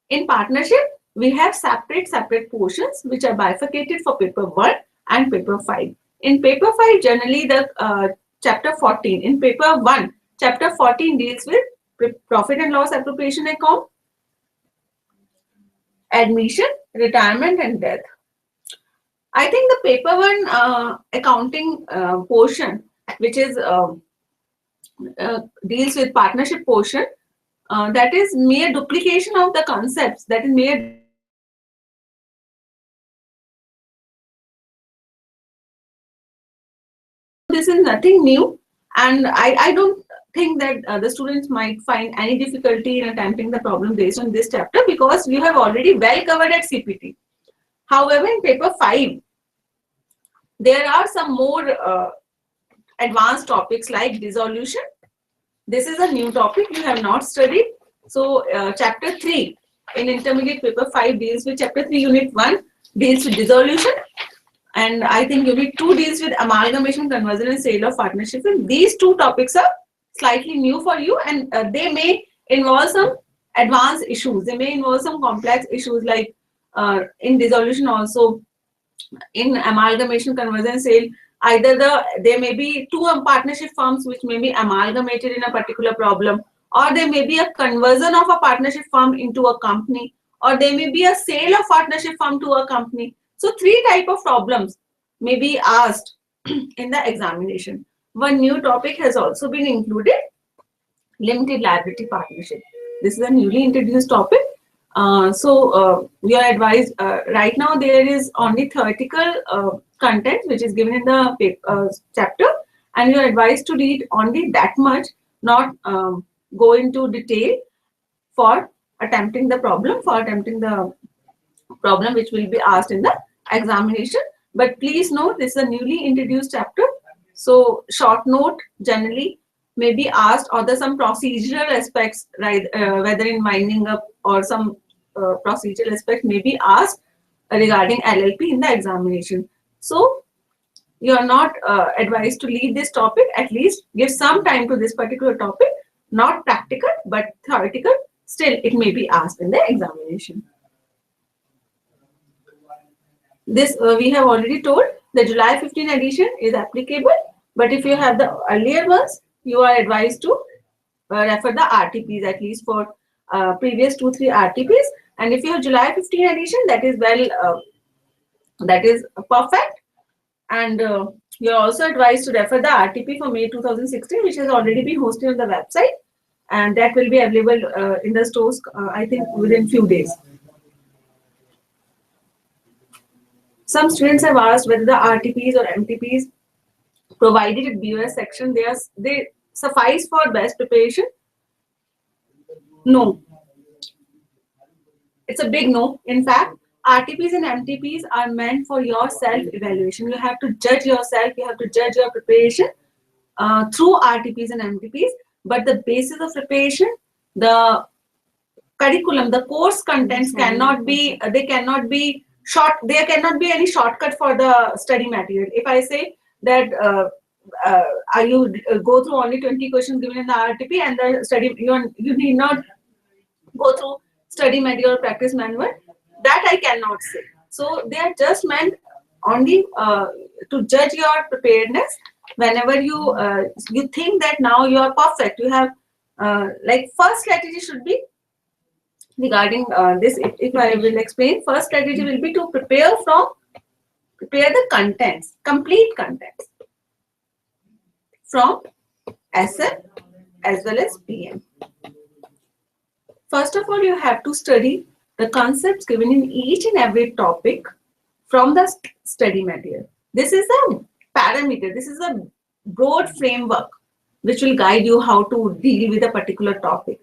In partnership, we have separate portions which are bifurcated for paper-1 and paper-5. In paper-5, generally the chapter 14. In paper-1, chapter 14 deals with profit and loss appropriation account, admission, retirement, and death. I think the paper-1 accounting portion, which is deals with partnership portion, that is mere duplication of the concepts. That is mere this is nothing new, and I don't think that the students might find any difficulty in attempting the problem based on this chapter, because you have already well covered at CPT. However, in paper-5, there are some more advanced topics like dissolution. This is a new topic you have not studied. So chapter 3 in intermediate paper-5 deals with chapter 3, unit 1 deals with dissolution, and I think unit 2 deals with amalgamation, conversion, and sale of partnership. And these two topics are slightly new for you, and they may involve some advanced issues. They may involve some complex issues, like in dissolution also, in amalgamation, conversion, sale, either there may be two partnership firms which may be amalgamated in a particular problem, or there may be a conversion of a partnership firm into a company, or there may be a sale of partnership firm to a company. So 3 type of problems may be asked in the examination. One new topic has also been included, limited liability partnership. This is a newly introduced topic. You are advised, right now there is only theoretical content which is given in the chapter, and you are advised to read only that much, not go into detail for attempting the problem, which will be asked in the examination. But please note, this is a newly introduced chapter, so short note generally may be asked, or there's some procedural aspects, right, whether in winding up or some procedural aspect may be asked regarding LLP in the examination. So you are not advised to leave this topic. At least give some time to this particular topic, not practical but theoretical. Still, it may be asked in the examination. This we have already told. The July 15 edition is applicable, but if you have the earlier ones, you are advised to refer the RTPs, at least for previous 2-3 RTPs. And if you have July 15 edition, that is that is perfect. And you are also advised to refer the RTP for May 2016, which has already been hosted on the website, and that will be available in the stores, I think, within few days. Some students have asked whether the RTPs or MTPs provided in BOS section, they suffice for best preparation. No. It's a big no. In fact, RTPs and MTPs are meant for your self-evaluation. You have to judge yourself, you have to judge your preparation through RTPs and MTPs. But the basis of preparation, the curriculum, the course contents cannot be, there cannot be any shortcut for the study material. If I say that you go through only 20 questions given in the RTP, and the study, you need not go through study material or practice manual, that I cannot say. So they are just meant only to judge your preparedness. Whenever you think that now you are perfect, you have like first strategy should be regarding this. If I will explain, first strategy will be to prepare the contents, complete contents from SM as well as PM. First of all, you have to study the concepts given in each and every topic from the study material. This is a parameter. This is a broad framework. which will guide you how to deal with a particular topic.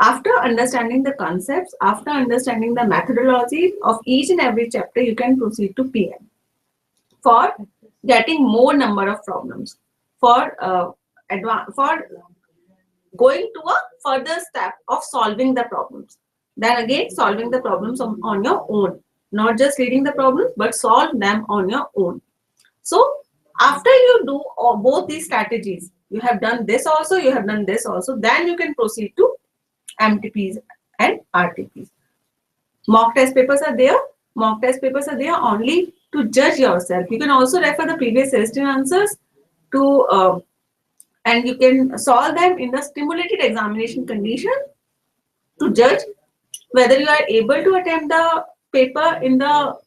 After understanding the concepts, after understanding the methodology of each and every chapter, you can proceed to PM for getting more number of problems, for for going to a further step of solving the problems. Then again, solving the problems on your own, not just reading the problems, but solve them on your own. So after you do both these strategies, you have done this also, you have done this also, then you can proceed to MTPs and RTPs. Mock test papers are there. Mock test papers are there only to judge yourself. You can also refer the previous suggestion answers to and you can solve them in the stimulated examination condition to judge whether you are able to attempt the paper in the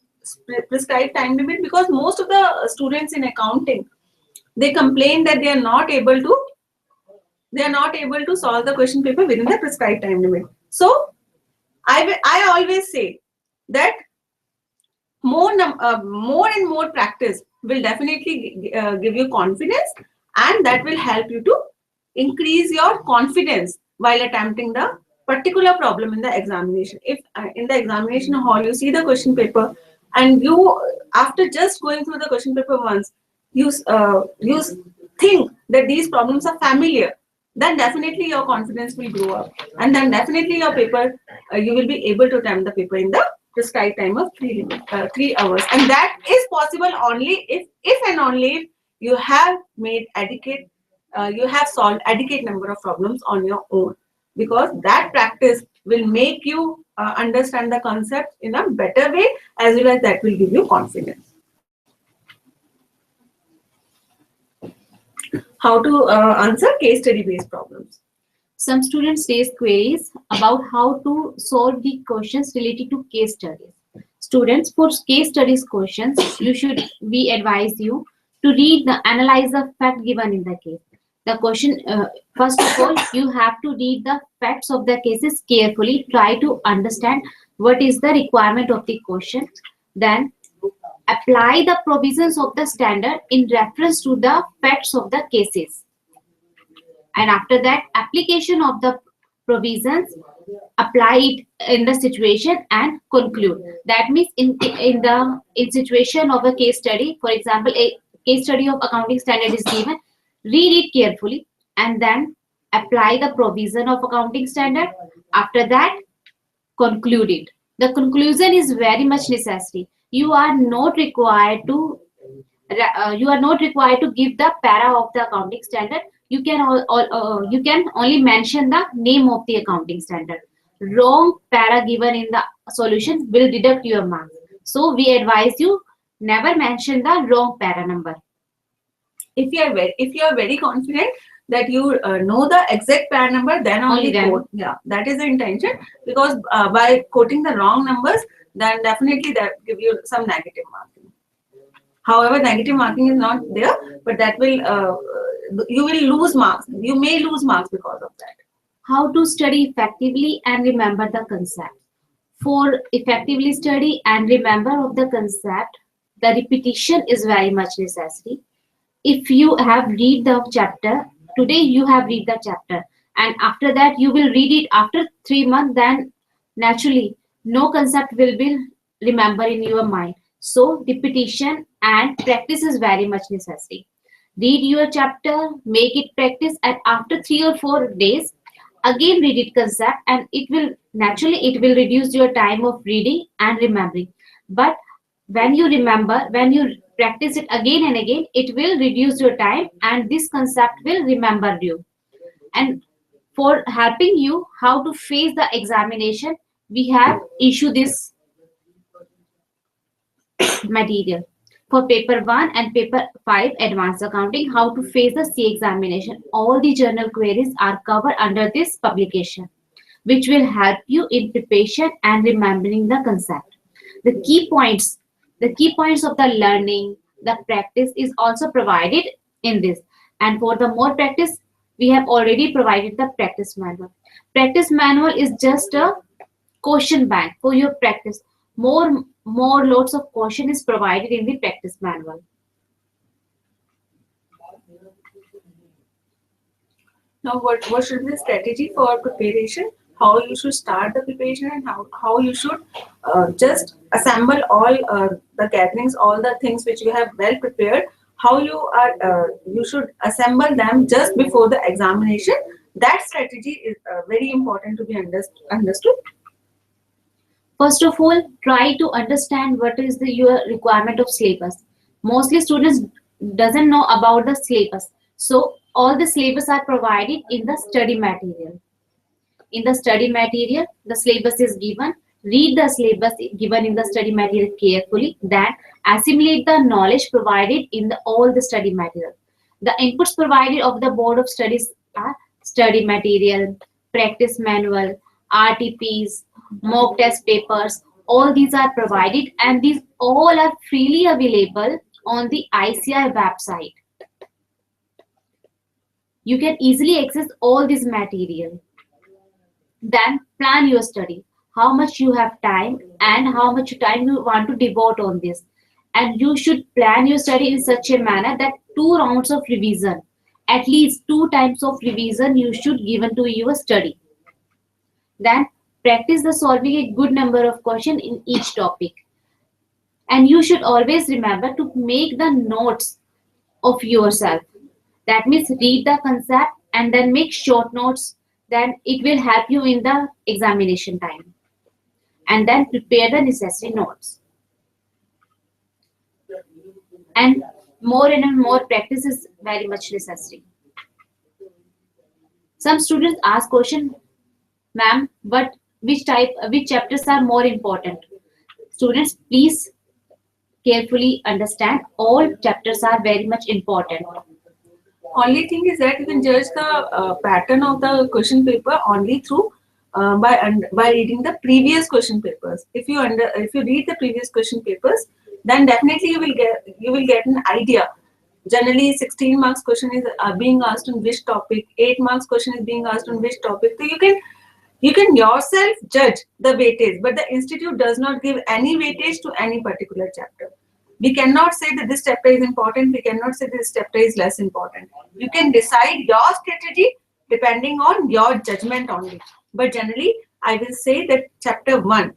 prescribed time limit, because most of the students in accounting, they complain that they are not able to solve the question paper within the prescribed time limit. So I always say that more and more practice will definitely give you confidence, and that will help you to increase your confidence while attempting the particular problem in the examination. If in the examination hall you see the question paper and you, after just going through the question paper once, you think that these problems are familiar, then definitely your confidence will grow up, and then definitely your paper, you will be able to attempt the paper in the prescribed time of 3 hours. And that is possible only if and only if you have made adequate, you have solved adequate number of problems on your own, because that practice will make you understand the concept in a better way, as well as that will give you confidence. How to answer case study based problems. Some students raise queries about how to solve the questions related to case studies. Students, for case studies questions, we advise you to read the analyze the fact given in the case. The question, first of all, you have to read the facts of the cases carefully. Try to understand what is the requirement of the question. Then apply the provisions of the standard in reference to the facts of the cases. And after that, application of the provisions, apply it in the situation and conclude. That means in situation of a case study, for example, a case study of accounting standard is given, read it carefully and then apply the provision of accounting standard. After that, conclude it. The conclusion is very much necessary. You are not required to give the para of the accounting standard. You can only mention the name of the accounting standard. Wrong para given in the solution will deduct your marks. So we advise you never mention the wrong para number. If you are very confident that you know the exact para number, then only quote. Yeah, that is the intention, because by quoting the wrong numbers, then definitely that give you some negative marking. However, negative marking is not there, but that will you will lose marks. You may lose marks because of that. How to study effectively and remember the concept. For effectively study and remember of the concept, the repetition is very much necessary. If you have read the chapter, today you have read the chapter, and after that you will read it after 3 months, then naturally no concept will be remembered in your mind. So repetition and practice is very much necessary. Read your chapter, make it practice, and after 3 or 4 days, again read it concept, and it will reduce your time of reading and remembering. But when you practice it again and again, it will reduce your time, and this concept will remember you. And for helping you how to face the examination, we have issued this material for paper 1 and paper 5 advanced accounting, how to face the C examination. All the journal queries are covered under this publication, which will help you in preparation and remembering the concept. The key points of the learning, the practice is also provided in this. And for the more practice, we have already provided the practice manual. Practice manual is just a question bank for your practice. More loads of question is provided in the practice manual. Now, what should be the strategy for preparation? How you should start the preparation, and how you should just assemble all the gatherings, all the things which you have well prepared. How you should assemble them just before the examination. That strategy is very important to be understood. First of all, try to understand what is your requirement of syllabus. Mostly students doesn't know about the syllabus. So all the syllabus are provided in the study material. In the study material, the syllabus is given. Read the syllabus given in the study material carefully. Then assimilate the knowledge provided in all the study material. The inputs provided of the board of studies are study material, practice manual, RTPs, mock test papers. All these are provided, and these all are freely available on the ICI website. You can easily access all this material. Then plan your study. How much you have time and how much time you want to devote on this. And you should plan your study in such a manner that 2 rounds of revision, at least 2 times of revision you should given to your study. Then practice the solving a good number of questions in each topic. And you should always remember to make the notes of yourself. That means read the concept and then make short notes. Then it will help you in the examination time. And then prepare the necessary notes. And more practice is very much necessary. Some students ask question, ma'am, but which chapters are more important? Students, please carefully understand all chapters are very much important. Only thing is that you can judge the pattern of the question paper only through by reading the previous question papers. If you read the previous question papers, then definitely you will get an idea. Generally, 16 marks question is being asked on which topic, 8 marks question is being asked on which topic. So you can yourself judge the weightage, but the institute does not give any weightage to any particular chapter. We cannot say that this chapter is important. We cannot say this chapter is less important. You can decide your strategy depending on your judgment only. But generally, I will say that chapter 1,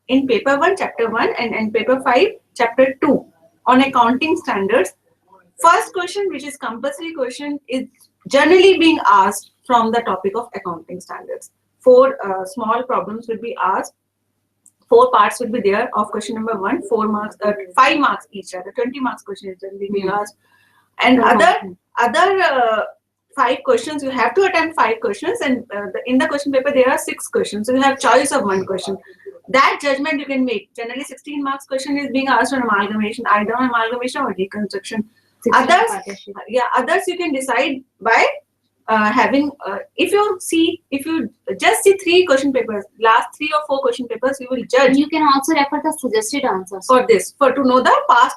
in paper 1, chapter 1, and paper 5, chapter 2, on accounting standards, first question, which is compulsory question, is generally being asked from the topic of accounting standards. 4 small problems will be asked. 4 parts will be there of question number 1, 4 marks, 5 marks each other. 20 marks question is generally being asked. And other 5 questions, you have to attempt 5 questions, and in the question paper there are 6 questions. So you have choice of 1 question. That judgment you can make. Generally 16 marks question is being asked on amalgamation, either on amalgamation or reconstruction. Others you can decide by having if you just see 3 question papers, last 3 or 4 question papers, you will judge. And you can also refer the suggested answers for this, to know the past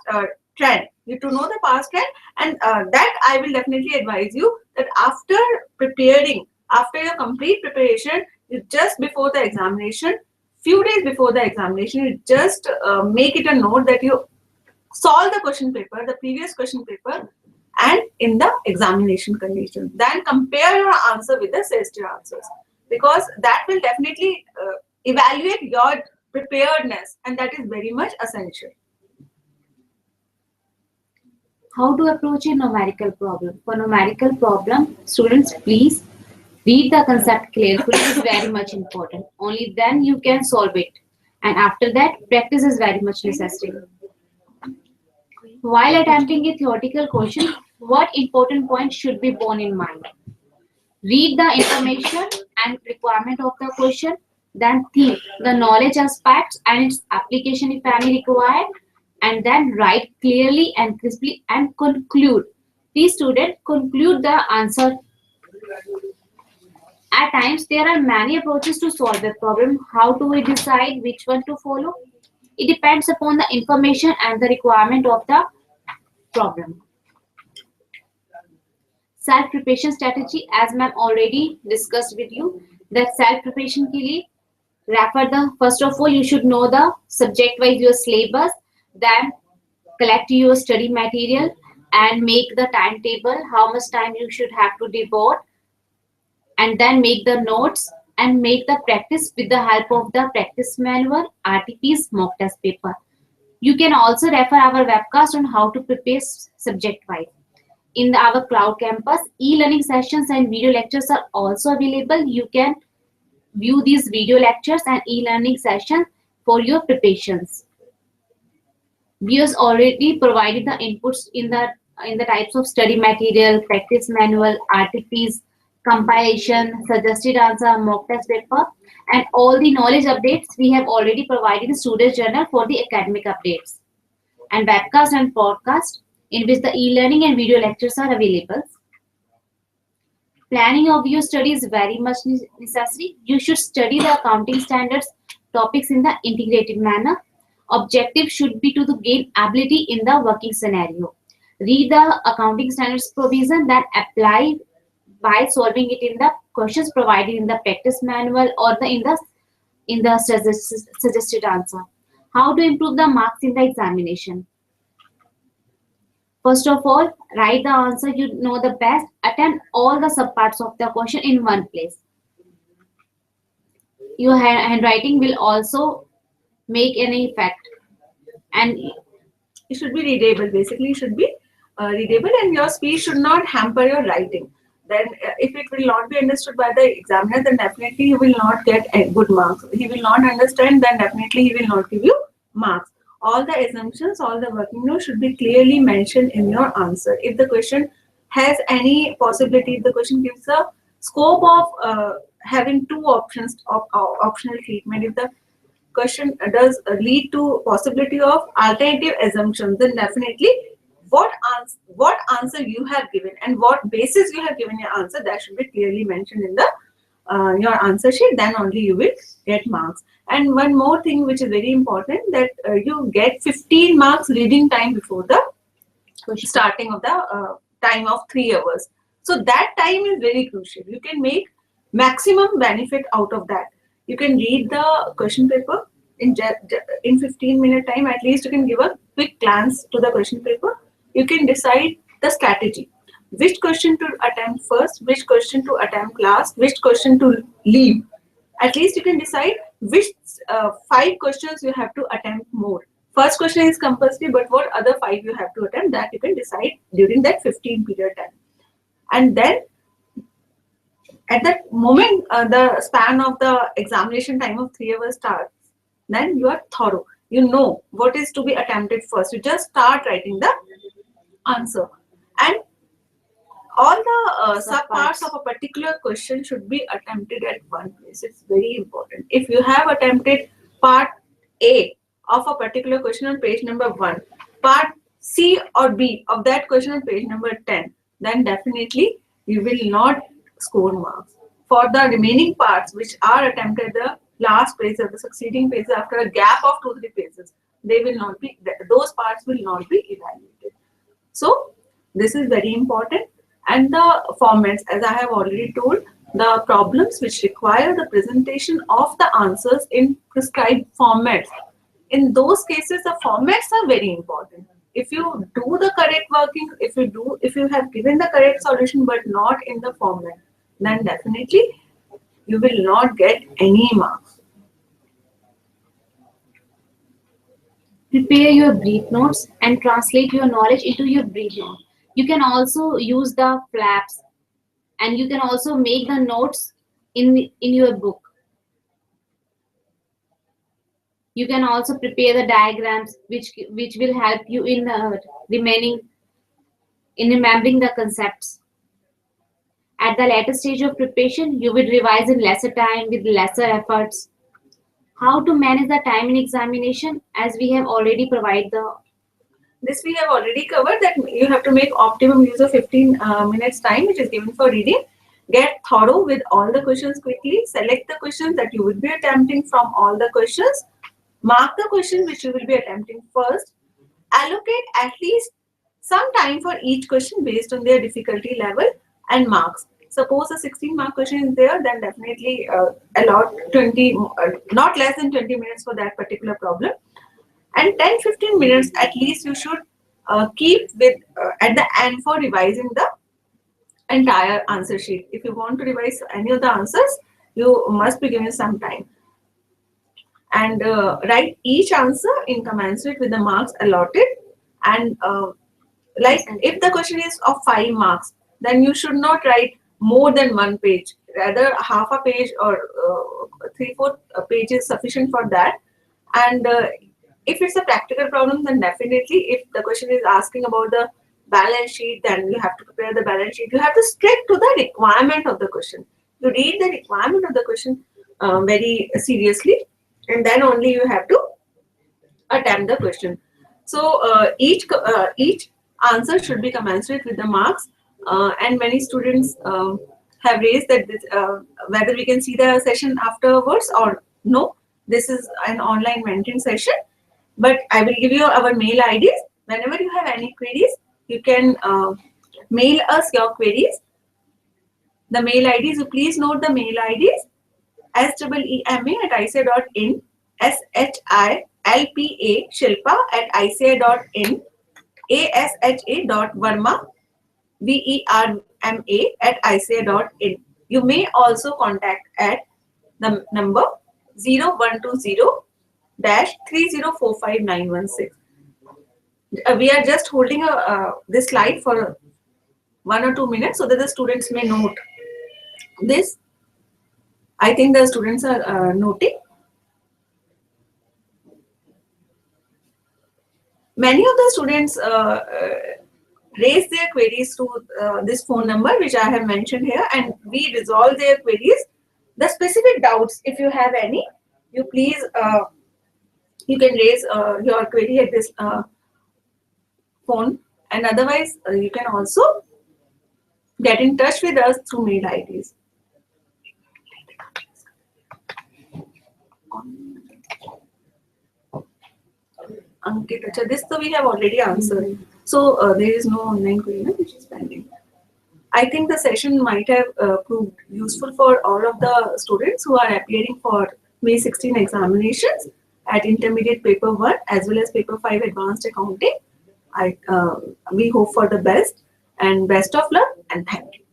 trend. To know the past trend, and that I will definitely advise you that after preparing, after your complete preparation, you just before the examination, few days before the examination, you just make it a note that you solve the question paper, the previous question paper, and in the examination condition. Then compare your answer with the suggested answers, because that will definitely evaluate your preparedness, and that is very much essential. How to approach a numerical problem? For numerical problem, students, please read the concept carefully. It is very much important. Only then you can solve it. And after that, practice is very much necessary. While attempting a theoretical question, what important points should be borne in mind? Read the information and requirement of the question, then think the knowledge aspects and its application if any required, and then write clearly and crisply and conclude. Please, student, conclude the answer. At times, there are many approaches to solve a problem. How do we decide which one to follow? It depends upon the information and the requirement of the problem. Self-preparation strategy, as ma'am already discussed with you, that self-preparation के लिए refer the, first of all, you should know the subject-wise your syllabus, then collect your study material, and make the timetable, how much time you should have to devote, and then make the notes and make the practice with the help of the practice manual, RTPs, mock test paper. You can also refer our webcast on how to prepare subject-wise. In our cloud campus, e-learning sessions and video lectures are also available. You can view these video lectures and e-learning sessions for your preparations. We have already provided the inputs in the types of study material, practice manual, RTPs, compilation, suggested answer, mock test paper, and all the knowledge updates we have already provided in the student journal for the academic updates, and webcast and podcast in which the e-learning and video lectures are available. Planning of your study is very much necessary. You should study the accounting standards topics in the integrated manner. Objective should be to gain ability in the working scenario. Read the accounting standards provision, then apply by solving it in the questions provided in the practice manual or in the suggested answer. How to improve the marks in the examination? First of all, write the answer you know the best. Attempt all the subparts of the question in one place. Your handwriting will also make an effect, and It should be readable. Basically, it should be readable, and your speech should not hamper your writing. Then, if it will not be understood by the examiner, then definitely you will not get good marks. He will not understand, then definitely he will not give you marks. All the assumptions, all the working notes should be clearly mentioned in your answer. If the question has any possibility, if the question gives a scope of having two options of optional treatment, if the question does lead to possibility of alternative assumptions, then definitely what answer you have given and what basis you have given your answer, that should be clearly mentioned in the your answer sheet. Then only you will get marks. And one more thing which is very important, that you get 15 marks reading time before the starting of the time of 3 hours. So that time is very crucial. You can make maximum benefit out of that. You can read the question paper in 15-minute time. At least you can give a quick glance to the question paper. You can decide the strategy, which question to attempt first, which question to attempt last, which question to leave. At least you can decide which 5 questions you have to attempt more. First question is compulsory, but what other 5 you have to attempt, that you can decide during that 15 period time. And then at that moment, the span of the examination time of 3 hours starts. Then you are thorough. You know what is to be attempted first. You just start writing the answer. And all the subparts of a particular question should be attempted at one place. It's very important. If you have attempted part A of a particular question on page number 1, part C or B of that question on page number 10, then definitely you will not score marks. For the remaining parts which are attempted the last page or the succeeding pages after a gap of 2-3 pages, they will not be, those parts will not be evaluated. So this is very important. And the formats, as I have already told, the problems which require the presentation of the answers in prescribed formats. In those cases, the formats are very important. If you do the correct working, if you have given the correct solution but not in the format, then definitely you will not get any marks. Prepare your brief notes and translate your knowledge into your brief note. You can also use the flaps, and you can also make the notes in your book. You can also prepare the diagrams which will help you in remembering the concepts. At the later stage of preparation, you will revise in lesser time with lesser efforts. How to manage the time in examination, as we have already provided This we have already covered, that you have to make optimum use of 15 minutes time which is given for reading. Get thorough with all the questions quickly. Select the questions that you will be attempting from all the questions. Mark the questions which you will be attempting first. Allocate at least some time for each question based on their difficulty level and marks. Suppose a 16-mark question is there, then definitely allot 20, not less than 20 minutes for that particular problem. And 10-15 minutes at least you should keep with at the end for revising the entire answer sheet. If you want to revise any of the answers, you must be given some time. And write each answer in commensurate with the marks allotted. And like if the question is of 5 marks, then you should not write more than 1 page. Rather, half a page or 3/4 page is sufficient for that. And if it's a practical problem, then definitely if the question is asking about the balance sheet, then you have to prepare the balance sheet. You have to stick to the requirement of the question. You read the requirement of the question very seriously, and then only you have to attempt the question. So each answer should be commensurate with the marks. And many students have raised that this, whether we can see the session afterwards or no. This is an online mentoring session, but I will give you our mail IDs. Whenever you have any queries, you can mail us your queries. The mail IDs, you please note the mail IDs: SEEMA@ICA.in, SHILPA Shilpa@ICA.in, ASHA.Verma VERMA@ICA.in. You may also contact at the number 0120-3045916. We are just holding this slide for 1 or 2 minutes so that the students may note this. I think the students are noting. Many of the students raise their queries to this phone number which I have mentioned here, and we resolve their queries. The specific doubts, if you have any, you please you can raise your query at this phone, and otherwise you can also get in touch with us through mail IDs. Ankit, this we have already answered. So there is no online query which is pending. I think the session might have proved useful for all of the students who are appearing for May 16 examinations at Intermediate Paper-1 as well as Paper-5 Advanced Accounting. We hope for the best, and best of luck, and thank you.